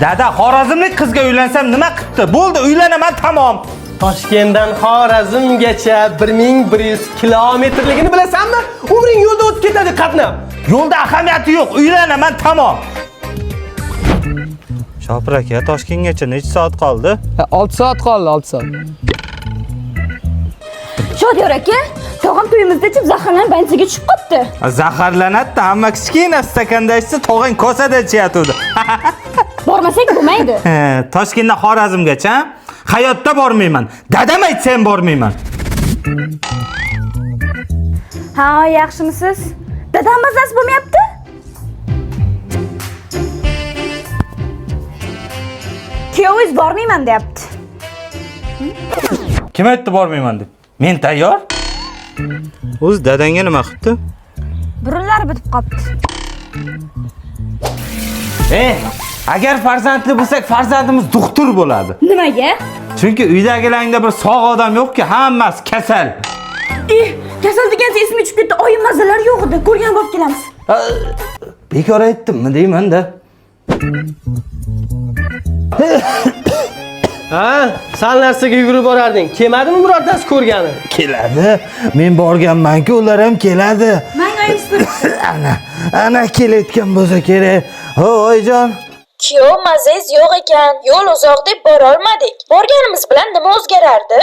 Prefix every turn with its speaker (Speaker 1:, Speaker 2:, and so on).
Speaker 1: Dada, Xorazmlik qizga uylansam nima qildi? Bo'ldi, uylanaman, tamom.
Speaker 2: Toshkentdan Xorazmgacha 1100 kilometrligini bilasanmi? Umring yo'lda o'tib ketadi qatnab.
Speaker 1: Yo'lda ahamiyati yo'q, uylanaman, tamom. Shopir aka, Toshkentgacha necha soat qoldi?
Speaker 3: 6 soat qoldi, 6 soat.
Speaker 4: Shodiyor aka, tog'am to'yimizda ichib zaharlanib bansiga tushib qopti.
Speaker 1: Zaharlanadi, hamma kichkina stakanda ichsa, tog'ang kosada ichayotdi.
Speaker 4: Bormasak bo'lmaydi.
Speaker 1: Toshkentdan Xorazmgacha hayotda bormayman. Dadam aytsa ham bormayman.
Speaker 4: Ha, yaxshimisiz? Dadam mazasi bo'lmayapti? Kuyovingiz bormayman deyapti.
Speaker 1: Kim aytdi bormayman deb? Men tayyor. O'z dadangga nima qilibdi?
Speaker 4: Burunlar bitib qopti.
Speaker 1: Agar farzandli bo'lsak, farzandimiz doktor bo'ladi.
Speaker 4: Nimaga?
Speaker 1: Chunki uydagilarida bir sog' odam yo'q-ki, hammasi kasal.
Speaker 4: Kasal degansiz esimga tushib ketdi. Oyim mazalar yo'q edi. Ko'rgan bo'lib kelamiz.
Speaker 1: Bekor aytdimmi deyman-da.
Speaker 2: Ha, sal narsaga yugurib borarding. Kelmadimi birortasi ko'rgani?
Speaker 1: Keladi. Men borganman-ku, ular ham keladi.
Speaker 4: Menga
Speaker 1: Ana kelayotgan bo'lsa kerak. Oyijon.
Speaker 5: Kuyov mazangiz yo'q ekan, yo'l uzoq deb bora olmadik. Borganimiz bilan nima o'zgarardi?